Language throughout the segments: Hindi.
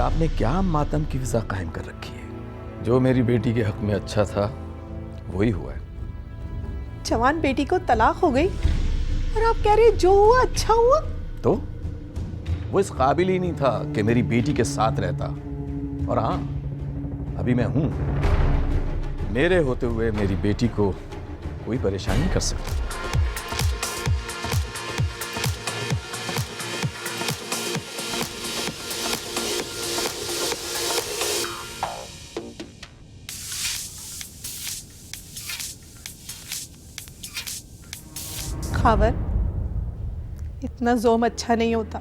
आपने क्या मातम की फिजा कायम कर रखी है। जो मेरी बेटी के हक में अच्छा था वही हुआ है। जवान बेटी को तलाक हो गई और आप कह रहे जो हुआ अच्छा हुआ। तो वो इस काबिल ही नहीं था कि मेरी बेटी के साथ रहता। और हाँ, अभी मैं हूं। मेरे होते हुए मेरी बेटी को कोई परेशानी नहीं कर सकता। खावर, इतना जोम अच्छा नहीं होता।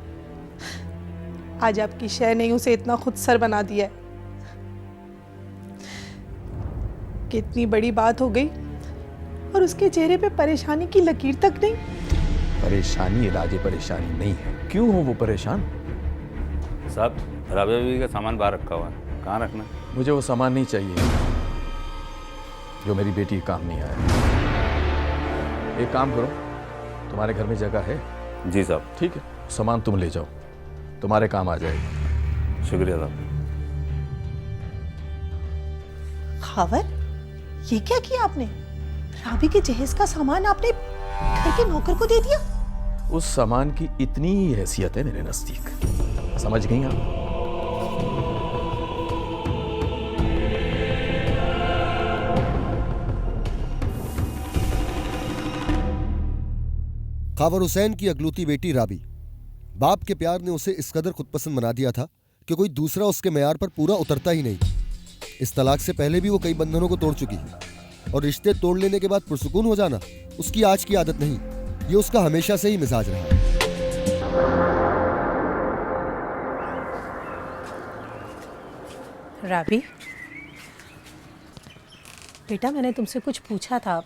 आज आपकी शय ने उसे इतना खुदसर बना दिया है कि इतनी बड़ी बात हो गई और उसके चेहरे पे परेशानी की लकीर तक नहीं। परेशानी इलाज परेशानी नहीं है। क्यों हो वो परेशान? साहब, राबिया बीवी का सामान बाहर रखा हुआ है, कहाँ रखना? मुझे वो सामान नहीं चाहिए जो मेरी बेटी के काम नहीं आया। एक काम करो, तुम्हारे घर में जगह है? जी साहब। ठीक है, सामान तुम ले जाओ, तुम्हारे काम आ जाएगा। शुक्रिया साहब। खावर, ये क्या किया आपने? राबी के जहेज का सामान आपने घर के नौकर को दे दिया? उस सामान की इतनी ही हैसियत है मेरे नजदीक, समझ गई आप? खावर हुसैन की अगलूती बेटी राबी, बाप के प्यार ने उसे इस कदर खुदपसंद बना दिया था कि कोई दूसरा उसके मेयार पर पूरा उतरता ही नहीं। इस तलाक से पहले भी वो कई बंधनों को तोड़ चुकी है और रिश्ते तोड़ लेने के बाद पुरसुकून हो जाना उसकी आज की आदत नहीं, ये उसका हमेशा से ही मिजाज रहा है। राबी बेटा, मैंने तुमसे कुछ पूछा था,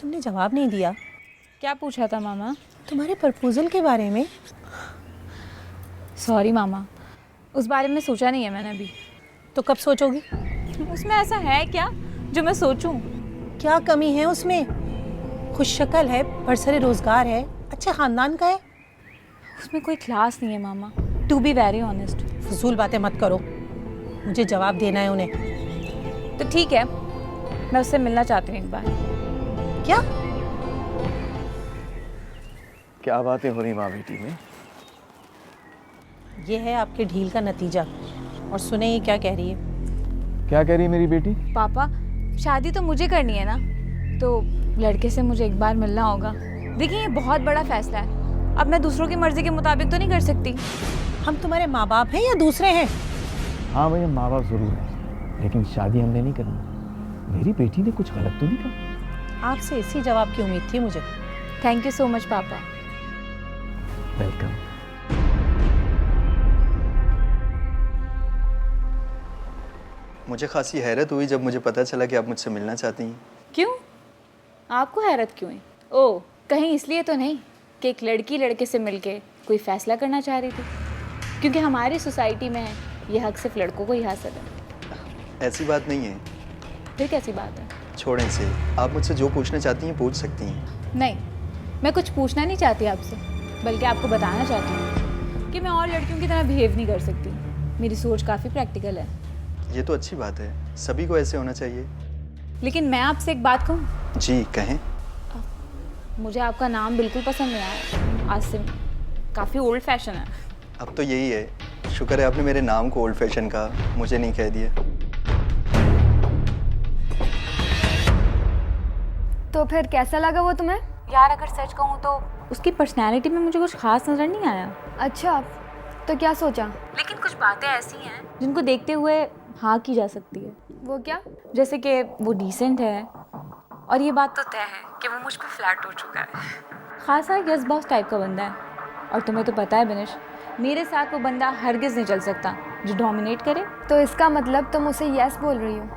तुमने जवाब नहीं दिया। क्या पूछा था मामा? तुम्हारे प्रपोजल के बारे में। सॉरी मामा, उस बारे में सोचा नहीं है मैंने अभी। तो कब सोचोगी? उसमें ऐसा है क्या जो मैं सोचूं? क्या कमी है उसमें? खुश शक्ल है, बरसरे रोजगार है, अच्छे खानदान का है। उसमें कोई क्लास नहीं है मामा, टू बी वेरी ऑनेस्ट। फजूल बातें मत करो, मुझे जवाब देना है उन्हें। तो ठीक है, मैं उससे मिलना चाहती हूँ एक बार। क्या क्या बातें हो रही माँ बेटी में? ये है आपके ढील का नतीजा। और सुने ये क्या कह रही है। क्या कह रही है मेरी बेटी? पापा, शादी तो मुझे करनी है ना, तो लड़के से मुझे एक बार मिलना होगा। देखिए, ये बहुत बड़ा फैसला है, अब मैं दूसरों की मर्जी के मुताबिक तो नहीं कर सकती। हम तुम्हारे माँ बाप हैं या दूसरे हैं? हाँ भैया, माँ बाप जरूर है, लेकिन शादी हमने नहीं करनी। मेरी बेटी ने कुछ गलत तो नहीं कहा? आपसे इसी जवाब की उम्मीद थी मुझे। थैंक यू सो मच पापा। वेलकम। मुझे खासी हैरत हुई जब मुझे पता चला कि आप मुझसे मिलना चाहती हैं। क्यों? आपको हैरत क्यों है? ओह, कहीं इसलिए तो नहीं कि एक लड़की लड़के से मिलके कोई फैसला करना चाह रही थी? क्योंकि हमारी सोसाइटी में यह हक सिर्फ लड़कों को ही हासिल है। ऐसी बात नहीं है। फिर कैसी बात है? छोड़ें इसे, आप मुझसे जो पूछना चाहती हैं पूछ सकती हैं। नहीं, मैं कुछ पूछना नहीं चाहती आपसे, बल्कि आपको बताना चाहती हूँ कि मैं और लड़कियों की तरह बिहेव नहीं कर सकती। मेरी सोच काफ़ी प्रैक्टिकल है। ये तो अच्छी बात है, सभी को ऐसे होना चाहिए। लेकिन मैं आपसे एक बात कहूँ? जी कहें। मुझे आपका नाम बिल्कुल पसंद नहीं आया। आसिम काफ़ी ओल्ड फैशन है। अब तो यही है, शुक्र है आपने मेरे नाम को ओल्ड फैशन कहा, मुझे नहीं कह दिया। तो फिर कैसा लगा वो तुम्हें? यार, अगर सच कहूँ तो उसकी पर्सनैलिटी में मुझे कुछ खास नज़र नहीं आया। अच्छा, तो क्या सोचा? लेकिन कुछ बातें ऐसी हैं जिनको देखते हुए हाँ की जा सकती है। वो क्या? जैसे कि वो डिसेंट है, और ये बात तो तय है कि वो मुझ पर फ्लैट हो चुका है। खासा यस बॉस टाइप का बंदा है, और तुम्हें तो पता है बिनिश, मेरे साथ वो बंदा हरगिज़ नहीं चल सकता जो डोमिनेट करे। तो इसका मतलब तुम उसे यस बोल रही हो?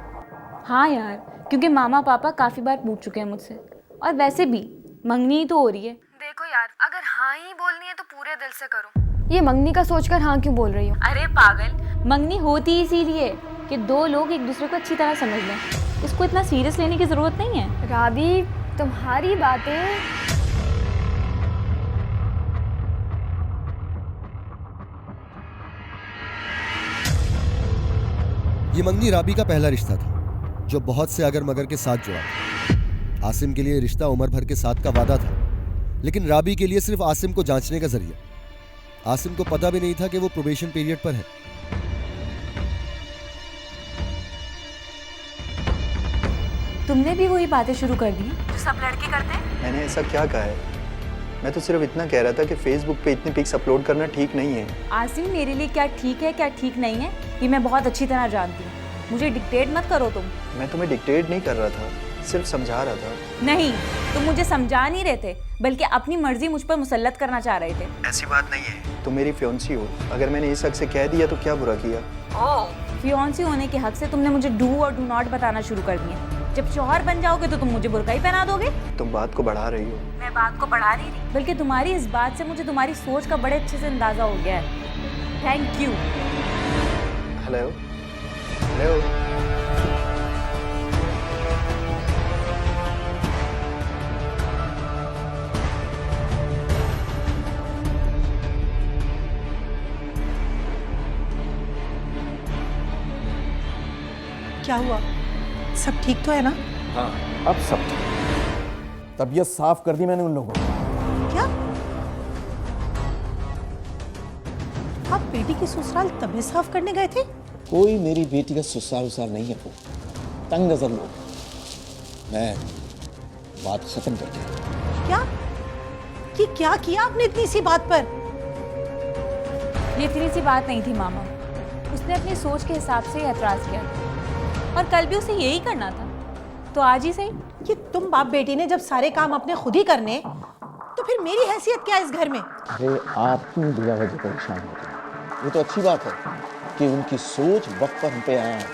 हाँ यार, क्योंकि मामा पापा काफ़ी बार पूछ चुके हैं मुझसे, और वैसे भी मंगनी ही तो हो रही है। देखो यार, अगर हाँ ही बोलनी है तो पूरे दिल से करो। ये मंगनी का सोचकर हाँ क्यों बोल रही हो? अरे पागल, मंगनी होती इसीलिए कि दो लोग एक दूसरे को अच्छी तरह समझ लें। इसको इतना सीरियस लेने की ज़रूरत नहीं है। राबी, तुम्हारी बातें। ये मंगनी राबी का पहला रिश्ता था जो बहुत से अगर मगर के साथ जुड़ा था। आसिम के लिए रिश्ता उम्र भर के साथ का वादा था, लेकिन राबी के लिए सिर्फ आसिम को जांचने का जरिया। आसिम को पता भी नहीं था कि वो प्रोबेशन पीरियड पर है। तुमने भी वही बातें शुरू कर दी जो सब लड़के करते हैं। मैंने ऐसा क्या कहा है? मैं तो सिर्फ इतना कह रहा था कि फेसबुक पे इतनी पिक्स अपलोड करना ठीक नहीं है। आसिम, मेरे लिए क्या ठीक है क्या ठीक नहीं है ये मैं बहुत अच्छी तरह जानती हूँ। मुझे डिक्टेट मत करो तुम। मैं तुम्हें डिक्टेट नहीं कर रहा था, सिर्फ समझा रहा था। नहीं, तुम मुझे समझा नहीं रहे थे, बल्कि अपनी मर्जी मुझ पर मुसल्लत करना चाह रहे थे। ऐसी बात नहीं है, तुम मेरी फियोंसी हो। अगर मैंने इस हक से कह दिया तो क्या बुरा किया? फियोंसी होने के हक से तुमने मुझे डू और डू नॉट बताना शुरू कर दिया। जब शौहर बन जाओगे तो तुम मुझे बुर्का ही पहना दोगे। तुम बात को बढ़ा रही हो। मैं बात को बढ़ा नहीं रही, बल्कि तुम्हारी इस बात से मुझे तुम्हारी सोच का बड़े अच्छे से अंदाजा हो गया है। Thank you. Hello hello. क्या हुआ? सब ठीक तो है ना? हाँ, अब सब ठीक। तबीयत साफ कर दी मैंने उन लोगों को। क्या आप बेटी की ससुराल तबीयत साफ करने गए थे? कोई मेरी बेटी का ससुराल उसार नहीं है। वो तंग नजर लोग। मैं बात खत्म कर दिया। क्या? कि क्या किया आपने इतनी सी बात पर? ये इतनी सी बात नहीं थी मामा। उसने अपनी सोच के हिसाब से एतराज किया था और कल भी उसे यही करना था, तो आज ही सही। कि तुम बाप बेटी ने जब सारे काम अपने खुद ही करने, तो फिर मेरी हैसियत क्या है इस घर में? अरे आप क्यों बिना वजह परेशान हो रही हैं? ये तो अच्छी बात है कि उनकी सोच वक्त पर हम पे आया है।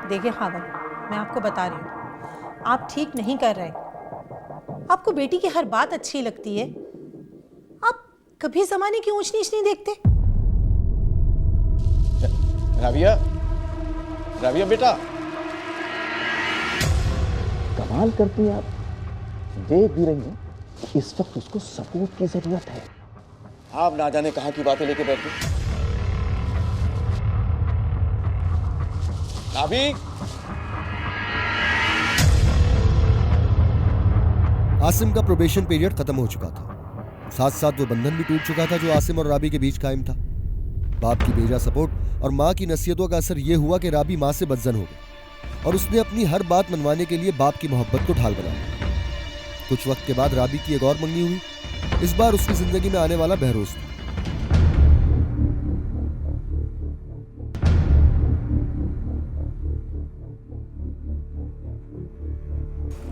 देखिए खादम, मैं आपको बता रही हूँ, आप ठीक नहीं कर रहे। आपको बेटी की हर बात अच्छी लगती है, आप कभी जमाने की ऊंच नीच नहीं देखते। राबिया, राबिया बेटा, कमाल करती हैं आप। देख भी रही हैं, इस वक्त उसको सपोर्ट की जरूरत है। आप ना जाने कहां की बातें लेके बैठे। राबी, आसिम का प्रोबेशन पीरियड खत्म हो चुका था। साथ साथ वो बंधन भी टूट चुका था जो आसिम और राबी के बीच कायम था। बाप की बेजा सपोर्ट और माँ की नसीहतों का असर यह हुआ कि राबी माँ से बदजन हो गई और उसने अपनी हर बात मनवाने के लिए बाप की मोहब्बत को ढाल बनाया। कुछ वक्त के बाद राबी की एक और मंगनी हुई। इस बार उसकी जिंदगी में आने वाला बहरोज था।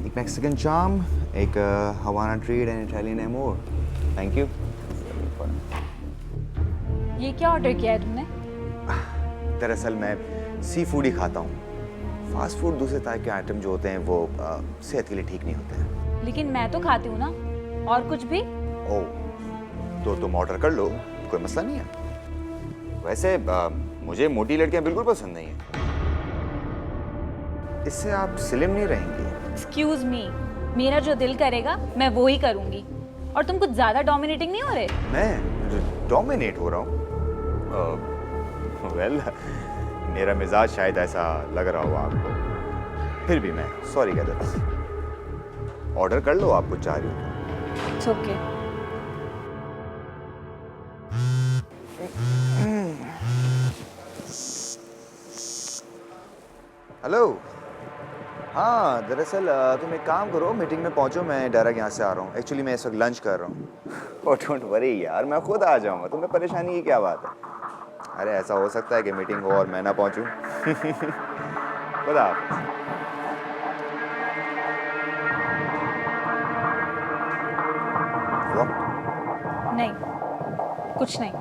एक मैक्सिकन चार्म, एक Havana treat and Italian amore. Thank you. ये क्या ऑर्डर किया है तुमने? दरअसल मैं सी फूड ही खाता हूँ। फास्ट फूड दूसरे तरह के आइटम जो होते हैं वो सेहत के लिए ठीक नहीं होते हैं। लेकिन मैं तो खाती हूँ ना, और कुछ भी। ओह, तो तुम ऑर्डर कर लो, कोई मसला नहीं है। वैसे मुझे मोटी लड़कियां बिल्कुल पसंद नहीं है। इससे आप स्लिम नहीं रहेंगी। एक्सक्यूज मी, मेरा जो दिल करेगा मैं वो ही करूंगी। और तुम कुछ ज्यादा डोमिनेटिंग नहीं हो रहे? मैं डोमिनेट हो रहा हूँ? वेल, मेरा मिजाज शायद ऐसा लग रहा हो आपको। फिर भी मैं सॉरी कह देता। ऑर्डर कर लो, आप कुछ चाह रही हो। It's okay. हेलो। हाँ, दरअसल तुम एक काम करो, मीटिंग में पहुंचो, मैं डायरेक्ट यहाँ से आ रहा हूँ। एक्चुअली मैं इस वक्त लंच कर रहा हूँ। ओह डोंट वरी यार, मैं खुद आ जाऊँगा, तुम्हें परेशानी की क्या बात है? अरे ऐसा हो सकता है कि मीटिंग हो और मैं ना पहुँचूँ। खुदा हाफ़िज़। नहीं, कुछ नहीं।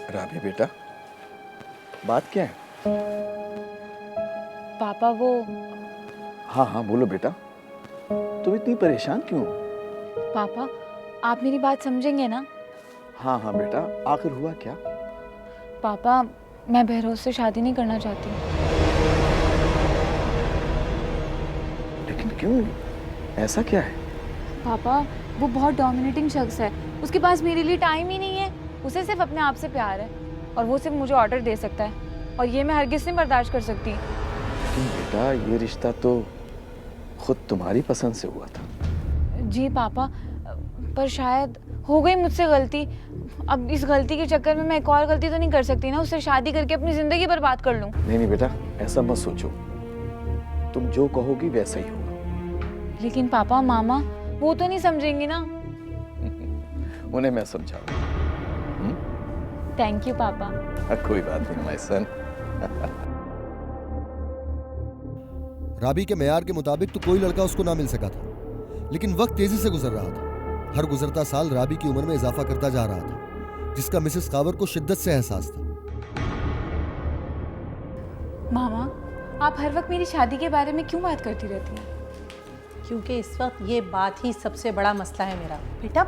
राबी बेटा, बात क्या है? पापा वो। हाँ हाँ बोलो बेटा, तुम इतनी परेशान क्यों? पापा, आप मेरी बात समझेंगे ना? हाँ हाँ बेटा, आखिर हुआ क्या? पापा, मैं बहरोज से शादी नहीं करना चाहती। क्यों, ऐसा क्या है? पापा वो बहुत डोमिनेटिंग शख्स है, उसके पास मेरे लिए टाइम ही नहीं है। उसे सिर्फ अपने आप से प्यार है और वो सिर्फ मुझे ऑर्डर दे सकता है, और ये मैं हरगिज़ नहीं बर्दाश्त कर सकती। लेकिन बेटा ये रिश्ता तो खुद तुम्हारी पसंद से हुआ था। जी पापा, पर शायद हो गई मुझसे गलती। अब इस गलती के चक्कर में मैं एक और गलती तो नहीं कर सकती ना, उससे शादी करके अपनी ज़िंदगी बर्बाद कर लूँ। नहीं नहीं बेटा, ऐसा मत सोचो, तुम जो कहोगी वैसा ही होगा। लेकिन पापा मामा वो तो नहीं समझेंगी ना। उन्हें मैं समझाऊंगा। थैंक यू पापा। कोई बात नहीं माय सन। राबी के मेयार के मुताबिक तो कोई लड़का उसको ना मिल सका था, लेकिन वक्त तेजी से गुजर रहा था। हर गुजरता साल राबी की उम्र में इजाफा करता जा रहा था, जिसका मिसेस कावर को शिद्दत से एहसास था। मामा आप हर वक्त मेरी शादी के बारे में क्यों बात करती रहती हैं? क्योंकि इस वक्त ये बात ही सबसे बड़ा मसला है मेरा। बेटा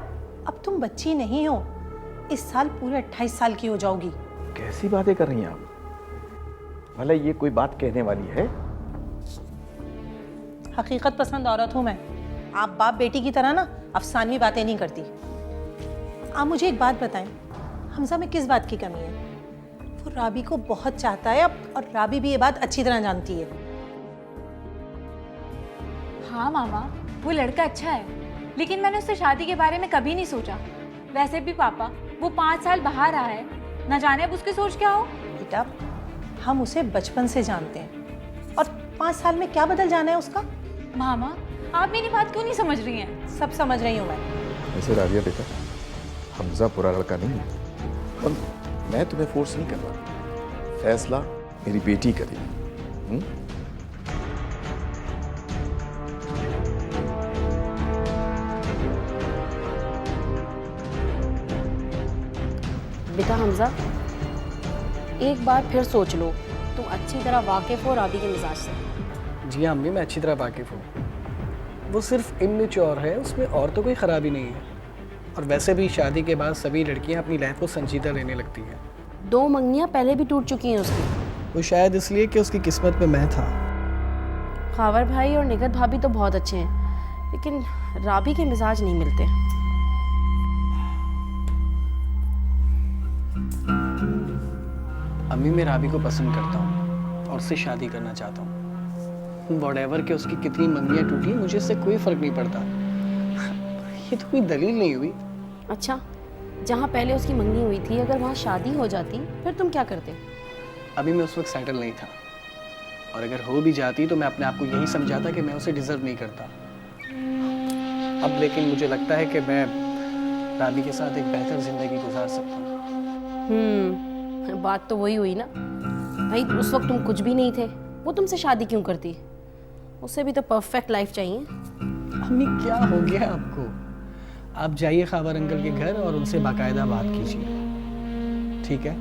अब तुम बच्ची नहीं हो, इस साल पूरे 28 साल की हो जाओगी। कैसी बातें कर रही हैं आप? भला ये कोई बात कहने वाली है? हकीकत पसंद औरत हूँ मैं। आप बाप बेटी की तरह ना अफसानी बातें नहीं करती। आप मुझे एक बात बताएं, हमजा में किस बात की कमी है? वो राबी को बहुत चाहता है और राबी भी ये बात अच्छी तरह जानती है। हाँ मामा वो लड़का अच्छा है, लेकिन मैंने उससे शादी के बारे में कभी नहीं सोचा। वैसे भी पापा वो 5 साल बाहर रहा है, न जाने अब उसकी सोच क्या हो। बेटा हम उसे बचपन से जानते हैं और 5 साल में क्या बदल जाना है उसका। मामा आप मेरी बात क्यों नहीं समझ रही हैं? सब समझ रही हूँ मैं। वैसे राबिया बेटा, हमजा बुरा लड़का नहीं है और मैं तुम्हें फोर्स नहीं कर रहा। फैसला मेरी बेटी करेगी। बेटा हमजा, एक बार फिर सोच लो, तुम अच्छी तरह वाकिफ हो राबी के मिजाज से। जी हाँ अम्मी, मैं अच्छी तरह वाकिफ हूँ। वो सिर्फ इमेच्योर है, उसमें और तो कोई ख़राबी नहीं है। और वैसे भी शादी के बाद सभी लड़कियाँ अपनी लाइफ को संजीदा लेने लगती हैं। 2 मंगनियाँ पहले भी टूट चुकी हैं उसकी। वो शायद इसलिए कि उसकी किस्मत में मैं था। खावर भाई और निगत भाभी तो बहुत अच्छे हैं, लेकिन राबी के मिजाज नहीं मिलते। अम्मी मैं राबी को पसंद करता हूँ और उससे शादी करना चाहता हूँ। व्हाटएवर कि उसकी कितनी मंगनियाँ टूटी, मुझे इससे कोई फ़र्क नहीं पड़ता। ये तो कोई दलील नहीं हुई। अच्छा, जहाँ पहले उसकी मंगनी हुई थी अगर वहाँ शादी हो जाती फिर तुम क्या करते? अभी मैं उस वक्त सेटल नहीं था, और अगर हो भी जाती तो मैं अपने आप को यही समझाता कि मैं उसे डिज़र्व नहीं करता। अब लेकिन मुझे लगता है कि मैं राबी के साथ एक बेहतर ज़िंदगी गुजार सकता हूँ। बात तो वही हुई ना भाई, उस वक्त तुम कुछ भी नहीं थे, वो तुमसे शादी क्यों करती? उसे भी तो परफेक्ट लाइफ चाहिए। अम्मी क्या हो गया आपको? आप जाइए खावर अंकल के घर और उनसे बाकायदा बात कीजिए, ठीक है?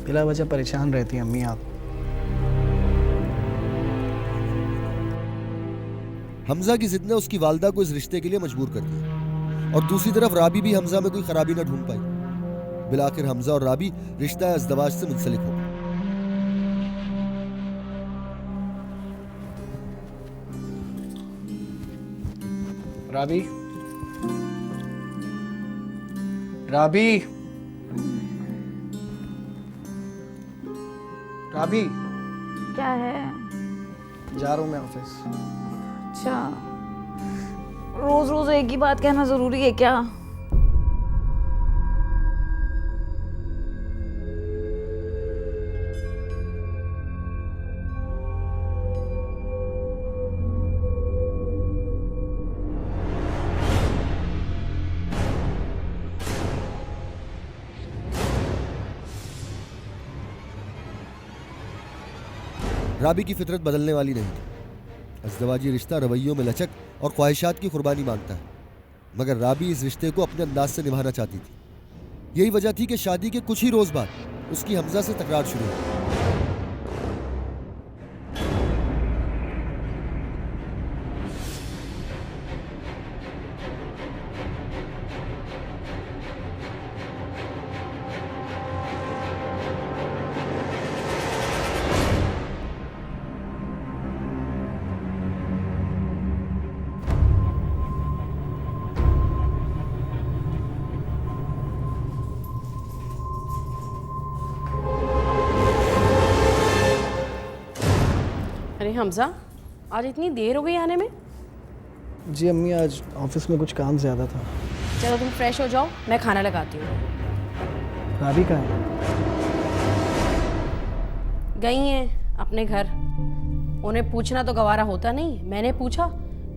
बिला वजह परेशान रहती हैं अम्मी आप। हमजा की जिद ने उसकी वालदा को इस रिश्ते के लिए मजबूर कर दिया, और दूसरी तरफ राबी भी हमजा में कोई खराबी न ढूंढ पाई। बिलाखिर हमजा और राबी रिश्ता अज़दवाज से मुंसलिक हो गए। राबी, राबी, राबी, क्या है? जा रहा हूँ मैं ऑफिस। अच्छा, रोज रोज एक ही बात कहना जरूरी है क्या? राबी की फितरत बदलने वाली नहीं थी। अज़दवाजी रिश्ता रवैयों में लचक और ख्वाहिशात की कुर्बानी मांगता है, मगर राबी इस रिश्ते को अपने अंदाज से निभाना चाहती थी। यही वजह थी कि शादी के कुछ ही रोज बाद उसकी हमजा से तकरार शुरू हुई। अरे हमजा, आज इतनी देर हो गई आने में? जी अम्मी, आज ऑफिस में कुछ काम ज़्यादा था। चलो तुम फ्रेश हो जाओ, मैं खाना लगाती हूँ। राबी कहाँ है? गई हैं अपने घर। उन्हें पूछना तो गवारा होता नहीं, मैंने पूछा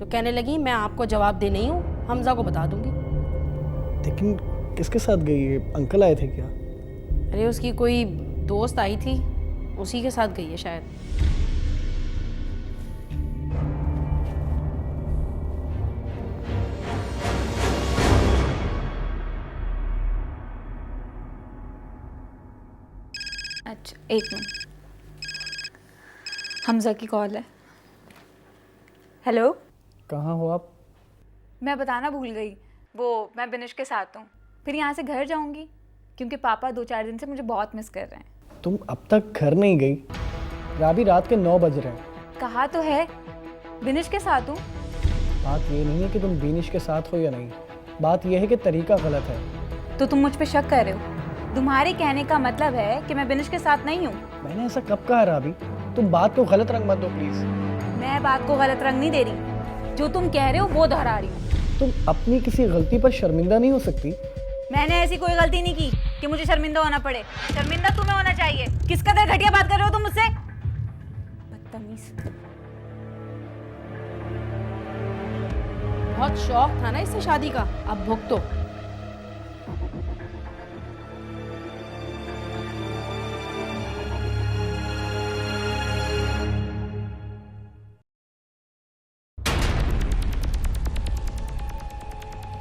तो कहने लगी मैं आपको जवाब दे नहीं हूँ, हमजा को बता दूंगी। लेकिन किसके साथ गई है? अंकल आए थे क्या? अरे उसकी कोई दोस्त आई थी, उसी के साथ गई है शायद। अच्छा एक मिनट, हमजा की कॉल है। हेलो, कहाँ हो आप? मैं बताना भूल गई, वो मैं बिनिश के साथ हूँ। फिर यहाँ से घर जाऊँगी क्योंकि पापा 2-4 दिन से मुझे बहुत मिस कर रहे हैं। तुम अब तक घर नहीं गई? राबी, रात के 9 बज रहे हैं। कहा तो है बिनिश के साथ हूँ। बात ये नहीं है कि तुम बीनिश के साथ हो या नहीं, बात यह है कि तरीका गलत है। तो तुम मुझ पे शक कर रहे हो? तुम्हारे कहने का मतलब है कि मैं बिनिश के साथ नहीं हूँ। मैंने ऐसा कब कहा राबी? तुम बात को गलत रंग मत दो प्लीज। मैं बात को गलत रंग नहीं दे रही, जो तुम कह रहे हो वो दोहरा रही हूँ। तुम अपनी किसी गलती पर शर्मिंदा नहीं हो सकती? मैंने ऐसी कोई गलती नहीं की कि मुझे शर्मिंदा होना पड़े। शर्मिंदा तुम्हें होना चाहिए। किस कदर घटिया बात कर रहे हो तुम मुझसे, बदतमीज। बहुत शौक था ना इससे शादी का, अब भुगतो।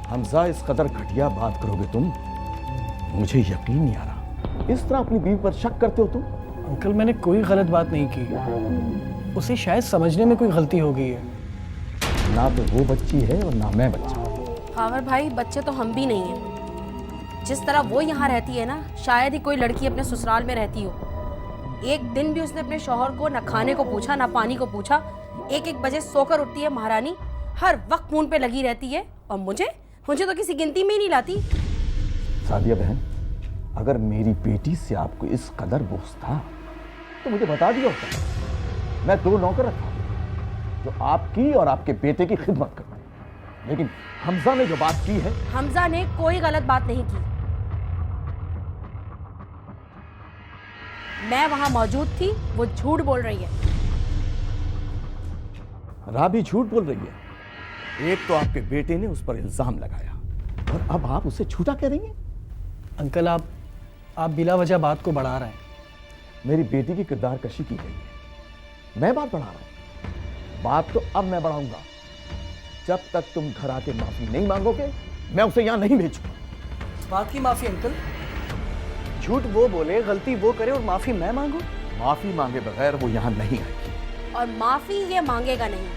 हमजा, इस कदर घटिया बात करोगे तुम, मुझे यकीन नहीं आ रहा। इस तरह अपनी बीवी पर शक करते हो तुम? अंकल, मैंने कोई गलत बात नहीं की, उसे शायद समझने में कोई गलती हो गई है। ना तो वो बच्ची है और ना मैं बच्चा। हावर भाई, बच्चे तो हम भी नहीं हैं। जिस तरह वो यहाँ रहती है ना, शायद ही कोई लड़की अपने ससुराल में रहती हो। एक दिन भी उसने अपने शौहर को न खाने को पूछा, ना पानी को पूछा। 1-1 बजे सोकर उठती है महारानी, हर वक्त फोन पे लगी रहती है। और मुझे तो किसी गिनती में ही नहीं लाती। सादिया बहन, अगर मेरी बेटी से आपको इस कदर बोझ था तो मुझे बता दिया होता। मैं 2 नौकर रखा जो आपकी और आपके बेटे की खिदमत करते। लेकिन हमजा ने जो बात की है, हमजा ने कोई गलत बात नहीं की। मैं वहां मौजूद थी, वो झूठ बोल रही है। राबी झूठ बोल रही है। एक तो आपके बेटे ने उस पर इल्जाम लगाया और अब आप उसे झूठा कह रही हैं। अंकल, आप बिला वजह बात को बढ़ा रहे हैं। मेरी बेटी की किरदार कशी की गई है, मैं बात बढ़ा रहा हूं। बात तो अब मैं बढ़ाऊंगा। जब तक तुम घर आके माफी नहीं मांगोगे, मैं उसे यहां नहीं भेजूंगा। बात की माफी अंकल? झूठ वो बोले, गलती वो करे और माफी मैं मांगू? माफी मांगे बगैर वो यहां नहीं आएगी। और माफी ये मांगेगा नहीं,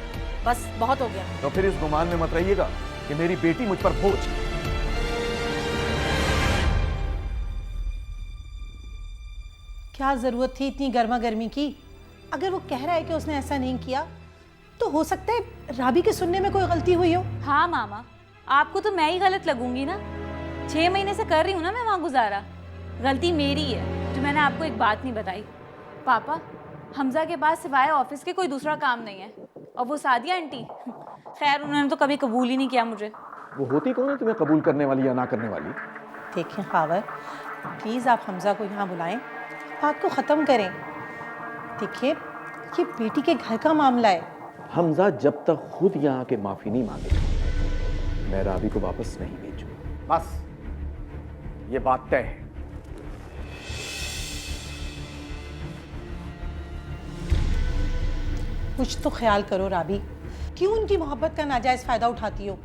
बस बहुत हो गया। तो फिर इस गुमान में मत रहिएगा कि मेरी बेटी मुझ पर बोझ है। क्या जरूरत थी इतनी गर्मा गर्मी की? अगर वो कह रहा है कि उसने ऐसा नहीं किया तो हो सकता है राबी के सुनने में कोई गलती हुई हो। हाँ मामा, आपको तो मैं ही गलत लगूंगी ना। 6 महीने से कर रही हूँ ना मैं वहाँ गुजारा। गलती मेरी है जो मैंने आपको एक बात नहीं बताई। पापा, हमजा के पास सिवाय ऑफिस के कोई दूसरा काम नहीं है। और वो सादिया आंटी, खैर उन्होंने तो कभी कबूल ही नहीं किया मुझे। वो होती कौन है तुम्हें कबूल करने वाली या ना करने वाली? देखें खावर, प्लीज़ आप हमजा को यहाँ बुलाएं, बात को ख़त्म करें। देखिए, ये बेटी के घर का मामला है। हमजा जब तक खुद यहाँ आके माफी नहीं मांगेगा, मैं राबी को वापस नहीं भेजूंगा। बस ये बात तय है। कुछ तो ख्याल करो राबी, क्यों उनकी मोहब्बत का नाजायज फायदा उठाती हो?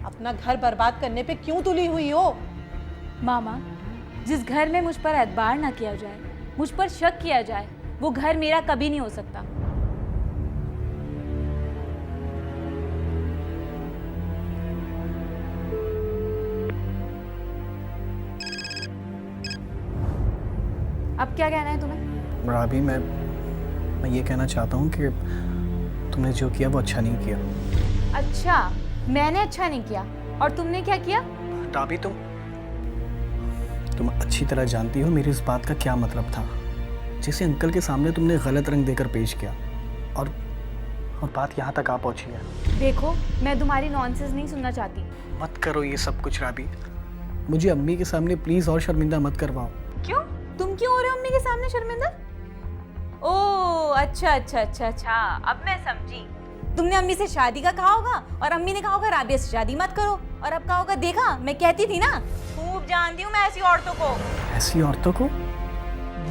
अपना घर बर्बाद करने पे क्यों तुली हुई हो? मामा, जिस घर में मुझ पर एतबार ना किया जाए, मुझ पर शक किया जाए, वो घर मेरा कभी नहीं हो सकता। अब क्या कहना है तुम्हें? राबी, मैं ये कहना चाहता हूँ कि तुमने जो किया वो अच्छा नहीं किया। अच्छा, मैंने अच्छा नहीं किया और तुमने क्या किया? राबी, तुम अच्छी तरह जानती हो मेरी इस बात का क्या मतलब था, जिसे अंकल के सामने तुमने गलत रंग देकर पेश किया। और बात यहाँ तक आ पहुँची है। देखो, मैं तुम्हारी नॉनसेंस नहीं सुनना चाहती। मत करो ये सब कुछ राबी, मुझे अम्मी के सामने प्लीज और शर्मिंदा मत करवाओ। क्यों? तुम क्यों हो रहे हो अम्मी के सामने शर्मिंदा? ओह अच्छा अच्छा अच्छा अच्छा, अब मैं समझी। तुमने अम्मी से शादी का कहा होगा और अम्मी ने कहा होगा राबिया से शादी मत करो, और अब कहा होगा देखा मैं कहती थी ना, खूब जानती हूँ मैं ऐसी औरतों को। ऐसी औरतों को?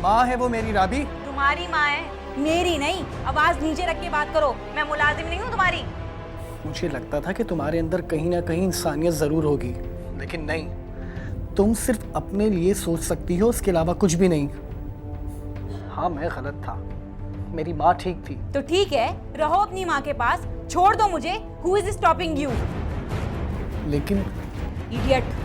माँ है वो मेरी राबी। तुम्हारी माँ है, मेरी नहीं। आवाज नीचे रख के बात करो, मैं मुलाजिम नहीं हूँ तुम्हारी। मुझे लगता था कि तुम्हारे अंदर कहीं ना कहीं इंसानियत जरूर होगी, लेकिन नहीं, तुम सिर्फ अपने लिए सोच सकती हो, उसके अलावा कुछ भी नहीं। हाँ मैं गलत था, मेरी माँ ठीक थी। तो ठीक है, रहो अपनी माँ के पास, छोड़ दो मुझे। Who is stopping you? लेकिन Idiot.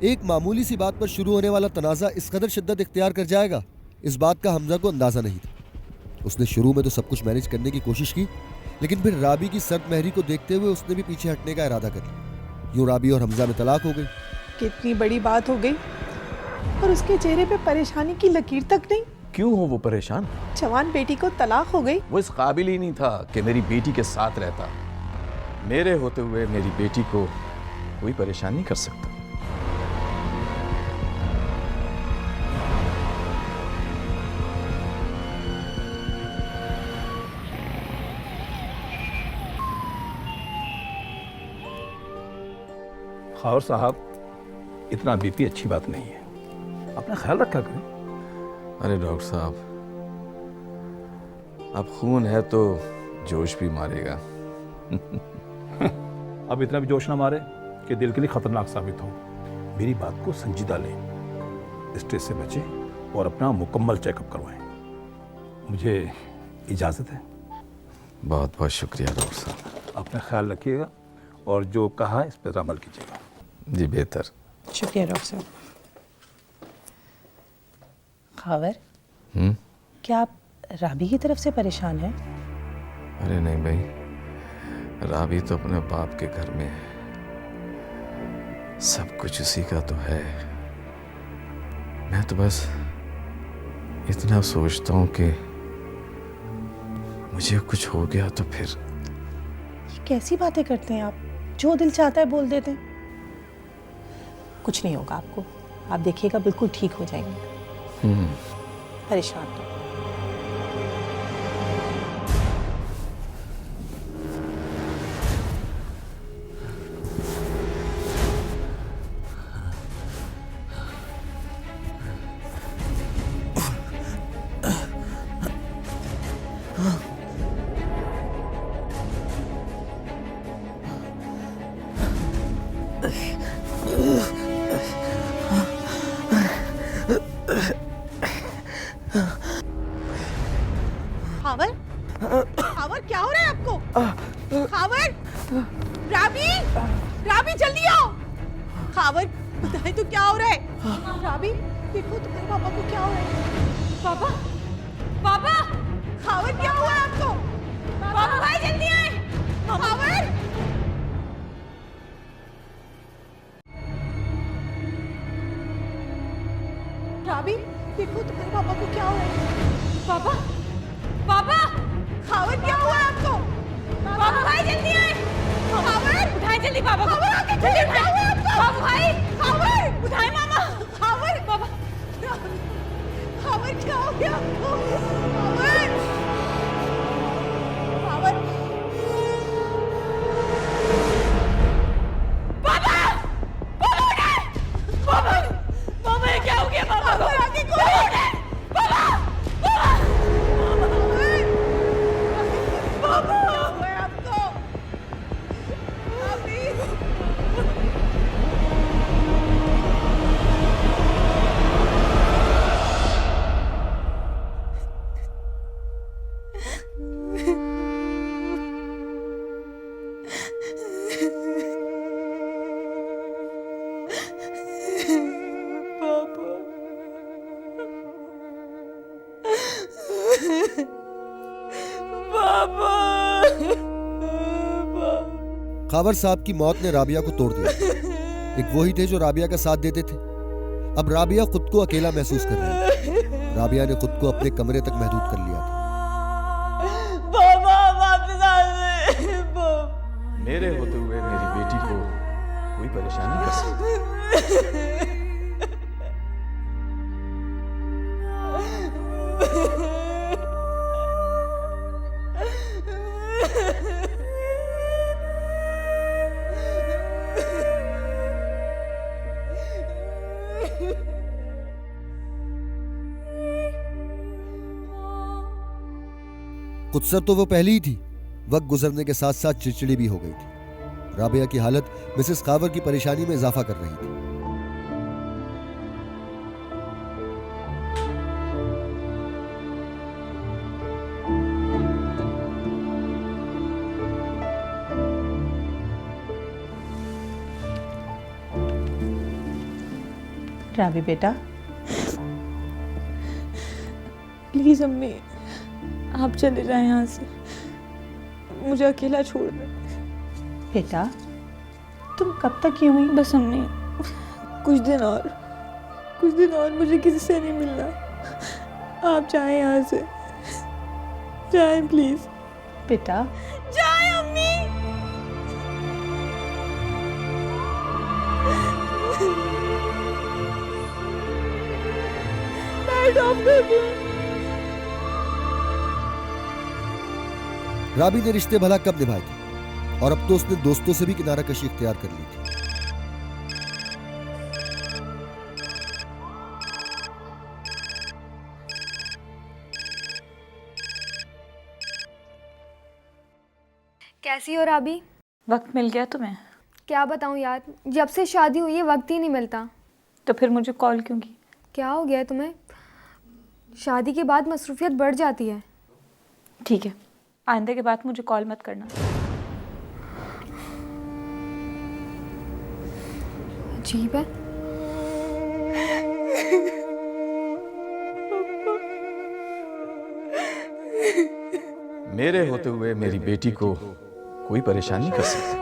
एक मामूली सी बात पर शुरू होने वाला तनाज़ा इस कदर शिद्दत इख्तियार कर जाएगा, इस बात का हमजा को अंदाजा नहीं था। उसने शुरू में तो सब कुछ मैनेज करने की कोशिश की, लेकिन फिर राबी की सर्द महरी को देखते हुए उसने भी पीछे हटने का इरादा कर लिया। यूं राबी और हमजा में तलाक हो गई। कितनी बड़ी बात हो गई, और उसके चेहरे पे परेशानी की लकीर तक नहीं। क्यों हो वो परेशान? जवान बेटी को तलाक हो गई। वो इस काबिल ही नहीं था कि मेरी बेटी के साथ रहता। मेरे होते हुए मेरी बेटी को कोई परेशान नहीं कर सकता। खावर साहब, इतना बीपी अच्छी बात नहीं है, अपना ख्याल रखा करें। अरे डॉक्टर साहब, अब खून है तो जोश भी मारेगा। अब इतना भी जोश ना मारे कि दिल के लिए खतरनाक साबित हो। मेरी बात को संजीदा लें, स्ट्रेस से बचें और अपना मुकम्मल चेकअप करवाएं। मुझे इजाज़त है। बहुत बहुत शुक्रिया डॉक्टर साहब। अपना ख्याल रखिएगा और जो कहा इस पर अमल कीजिएगा। जी बेहतर। शुक्रिया डॉक्टर साहब। खावर, क्या आप राबी की तरफ से परेशान हैं? अरे नहीं भाई, राबी तो अपने बाप के घर में है, सब कुछ उसी का तो है। मैं तो बस इतना सोचता हूँ कि मुझे कुछ हो गया तो फिर। ये कैसी बातें करते हैं आप? जो दिल चाहता है बोल देते हैं। कुछ नहीं होगा आपको, आप देखिएगा बिल्कुल ठीक हो जाएंगे। परेशान तो। खावर, खावर क्या हो रहा है आपको? खावर, राबी, राबी जल्दी आओ। खावर बताए तो क्या हो रहा है? राबी देखो तुम्हारे पापा को क्या हो रहा है। पापा, पापा, खावर क्या हुआ है आपको? पापा भाई जल्दी आए। खावर, राबी देखो तुम्हारे पापा को क्या हो रहा है। पापा, पापा, खावर क्या हुआ है आपको? पापा भाई जल्दी आए। खावर उठाए जल्दी पापा को। खावर आके जल्दी क्या हुआ आपको? पापा भाई, खावर उठाए मामा। खावर, पापा, खावर क्या हो गया आपको? खावर, खावर, पापा, पापा उठाए। पापा, पापा ये क्या हो गया? पापा को आके कौन उठाए? पापा, पापा, पापा, मैं आपको अभी खावर साहब की मौत ने राबिया को तोड़ दिया। एक वही थे जो राबिया का साथ देते थे, अब राबिया खुद को अकेला महसूस कर रही थी। राबिया ने खुद को अपने कमरे तक महदूद कर लिया था। मेरे होते हुए मेरी बेटी को कोई परेशानी कर सकता? कुत्सर तो वो पहले ही थी, वक्त गुजरने के साथ साथ चिड़चिड़ी भी हो गई थी। राबिया की हालत मिसेस खावर की परेशानी में इजाफा कर रही थी। राबी बेटा, प्लीज अम्मी, आप चले जाएं यहाँ से, मुझे अकेला छोड़ दें। बेटा तुम कब तक यूं ही? बस अम्मी, कुछ दिन और मुझे किसी से नहीं मिलना। आप जाएं यहाँ से, जाएं प्लीज। बेटा जाएं अम्मी। लाइट ऑफ कर दो। राबी ने रिश्ते भला कब निभाए थे, और अब तो उसने दोस्तों से भी किनारा कशी इख्तियार कर ली थी। कैसी हो राबी? वक्त मिल गया तुम्हें? क्या बताऊं यार, जब से शादी हुई है वक्त ही नहीं मिलता। तो फिर मुझे कॉल क्यों की? क्या हो गया है तुम्हें? शादी के बाद मसरूफियत बढ़ जाती है। ठीक है, आइंदा के बाद मुझे कॉल मत करना। अजीब है। मेरे होते हुए मेरी बेटी को कोई परेशानी कर सकता?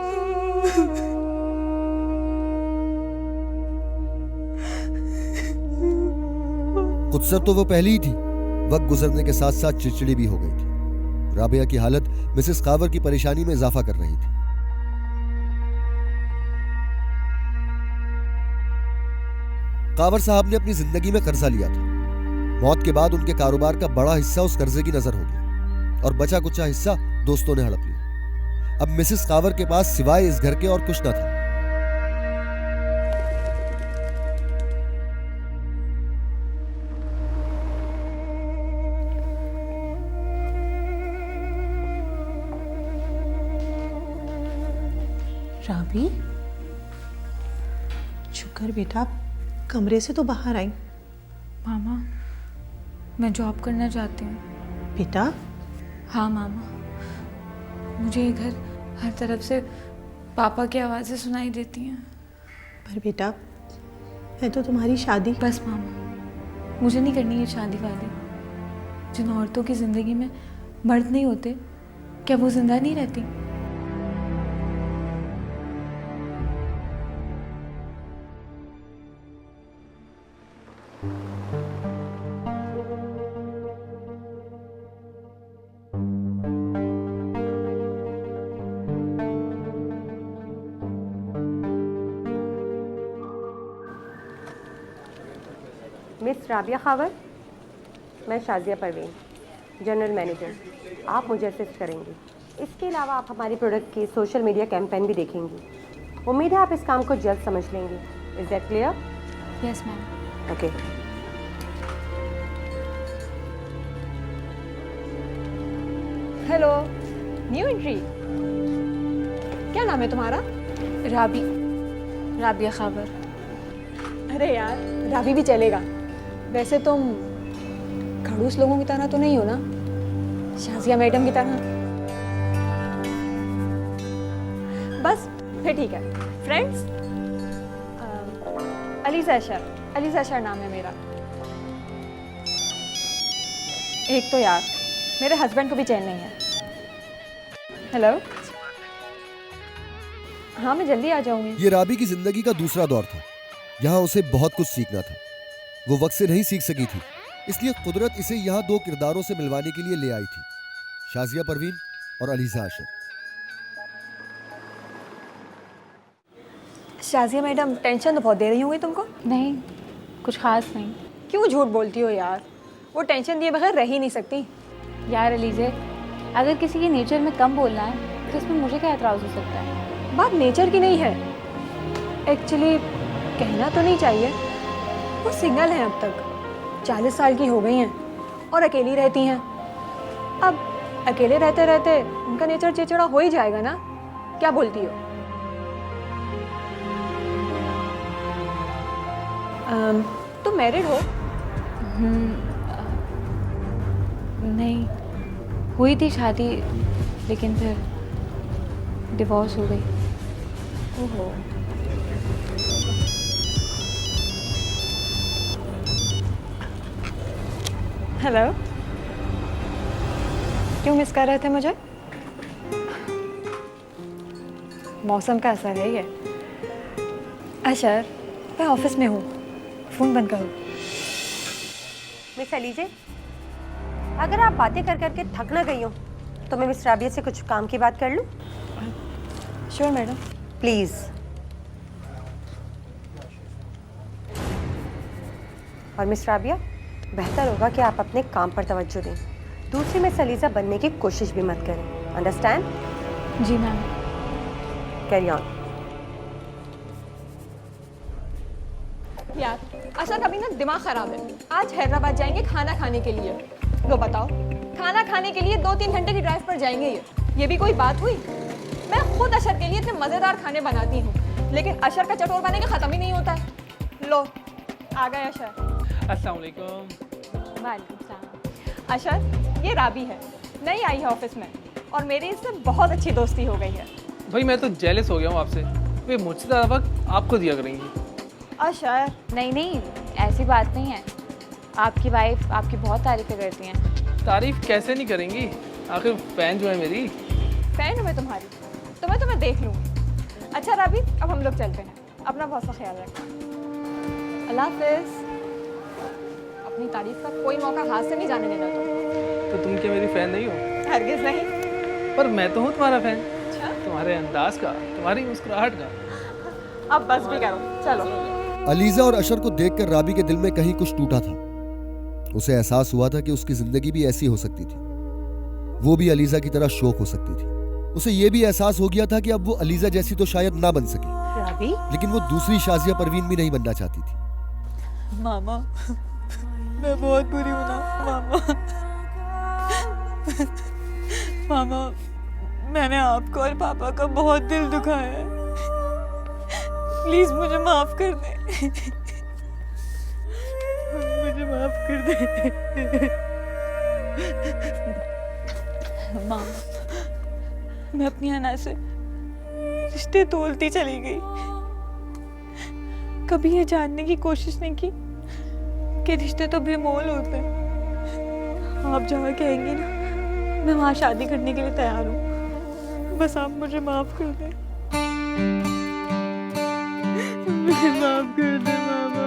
कुत्सर तो वो पहले ही थी, वक्त गुजरने के साथ साथ चिड़चिड़ी भी हो गई थी। राबिया की हालत मिसेस खावर की परेशानी में इजाफा कर रही थी। कावर साहब ने अपनी जिंदगी में कर्जा लिया था। मौत के बाद उनके कारोबार का बड़ा हिस्सा उस कर्जे की नजर हो गया, और बचा कुचा हिस्सा दोस्तों ने हड़प लिया। अब मिसेस कावर के पास सिवाय इस घर के और कुछ न था। राबी, शुक्र बेटा कमरे से तो बाहर आई। मामा, मैं जॉब करना चाहती हूँ। बेटा? हाँ मामा, मुझे ये घर हर तरफ से पापा की आवाज़ें सुनाई देती हैं। पर बेटा मैं तो तुम्हारी शादी। बस मामा, मुझे नहीं करनी ये शादी वाली। जिन औरतों की ज़िंदगी में मर्द नहीं होते, क्या वो जिंदा नहीं रहती? मिस राबिया खावर, मैं शाजिया परवीन, जनरल मैनेजर। आप मुझे असिस्ट करेंगी। इसके अलावा आप हमारी प्रोडक्ट की सोशल मीडिया कैंपेन भी देखेंगी। उम्मीद है आप इस काम को जल्द समझ लेंगी। Is that clear? Yes ma'am. Okay. Hello, new entry. क्या नाम है तुम्हारा? राबिया खावर। अरे यार, राबी भी चलेगा। वैसे तुम खड़ूस लोगों की तरह तो नहीं हो ना, शाजिया मैडम की तरह? बस फिर ठीक है। फ्रेंड्स, अलीज़ा अशर नाम है मेरा। एक तो यार मेरे हस्बैंड को भी चैन नहीं है। हेलो, हाँ मैं जल्दी आ जाऊंगी। ये राबी की जिंदगी का दूसरा दौर था। यहाँ उसे बहुत कुछ सीखना था। वो वक्त से नहीं सीख सकी थी, इसलिए कुदरत इसे यहाँ दो किरदारों से मिलवाने के लिए ले आई थी, शाजिया परवीन और अलीजा अशर। शाजिया मैडम, टेंशन तो बहुत दे रही होंगी तुमको। नहीं, कुछ खास नहीं। क्यों झूठ बोलती हो यार? वो टेंशन दिए बगैर रह ही नहीं सकती। यार अलीजे, अगर किसी के नेचर में कम बोलना है तो इसमें मुझे क्या एतराज़ हो सकता है? बात नेचर की नहीं है, एक्चुअली कहना तो नहीं चाहिए, वो सिंगल हैं, अब तक 40 साल की हो गई हैं और अकेली रहती हैं। अब अकेले रहते रहते उनका नेचर चिड़चिड़ा हो ही जाएगा ना। क्या बोलती हो? तुम मैरिड हो? नहीं, हुई थी शादी, लेकिन फिर डिवोर्स हो गई। ओहो। हेलो, क्यों मिस कर रहे थे मुझे? मौसम का असर है ये। अशर, मैं ऑफिस में हूँ, फ़ोन बंद करो। मिस अलीजे, अगर आप बातें कर करके थक ना गई हो तो मैं मिस राबिया से कुछ काम की बात कर लूँ? Sure madam. प्लीज़। और मिस राबिया, बेहतर होगा कि आप अपने काम पर तवज्जो दें, दूसरी मिस अलीजा बनने की कोशिश भी मत करें। अंडरस्टैंड? जी मैम। Carry on. यार अशर, अभी ना दिमाग खराब है। आज हैदराबाद जाएंगे खाना खाने के लिए। लो बताओ, खाना खाने के लिए 2-3 घंटे की ड्राइव पर जाएंगे ये भी कोई बात हुई? मैं खुद अशर के लिए इतने मज़ेदार खाने बनाती हूँ, लेकिन अशर का चटोर बने का ख़त्म ही नहीं होता है। लो, आ गए अशर। अस्सलाम वालेकुम। वालेकुम सलाम। अशर, ये राबी है, नई आई है ऑफिस में और मेरी इससे बहुत अच्छी दोस्ती हो गई है। भाई मैं तो जेलस हो गया हूँ आपसे, वे मुझसे ज़्यादा वक्त आपको दिया करेंगी। अशर, नहीं, ऐसी बात नहीं है। आपकी वाइफ आपकी बहुत तारीफ़ें करती हैं। तारीफ कैसे नहीं करेंगी, आखिर फ़ैन जो है मेरी। फ़ैन हूँ मैं तुम्हारी, तो मैं तुम्हें देख लूँगी। अच्छा राबी, अब हम लोग चलते हैं, अपना बहुत सा ख्याल रखना। अल्लाह हाफ़िज़। अपनी तारीफ का कोई मौका हाथ से नहीं जाने देना तुम। तो तुम क्या मेरी फ़ैन नहीं हो? हरगिज़ नहीं। पर मैं तो हूँ तुम्हारा फ़ैन। अच्छा? तुम्हारे अंदाज का, तुम्हारी मुस्कुराहट का। अब बस भी करो, चलो। अलीजा और अशर को देखकर राबी के दिल में कहीं कुछ टूटा था। उसे एहसास हुआ था कि उसकी जिंदगी भी ऐसी हो सकती थी, वो भी अलीजा की तरह शौक हो सकती थी। उसे यह भी एहसास हो गया था कि अब वो अलीजा जैसी तो शायद ना बन सके, राबी? लेकिन वो दूसरी शाजिया परवीन भी नहीं बनना चाहती थी। मामा, मैं बहुत बुरी हूँ ना मामा। मामा, मैंने आपको और पापा का बहुत दिल दुखाया है, प्लीज मुझे माफ कर दे। मुझे माफ कर दे। मामा, मैं अपनी अना से रिश्ते तोलती चली गई, कभी ये जानने की कोशिश नहीं की कि रिश्ते तो बेमोल होते हैं। आप जहाँ कहेंगी ना, मैं वहाँ शादी करने के लिए तैयार हूँ, बस आप मुझे माफ कर दें। मुझे माफ कर दे मामा।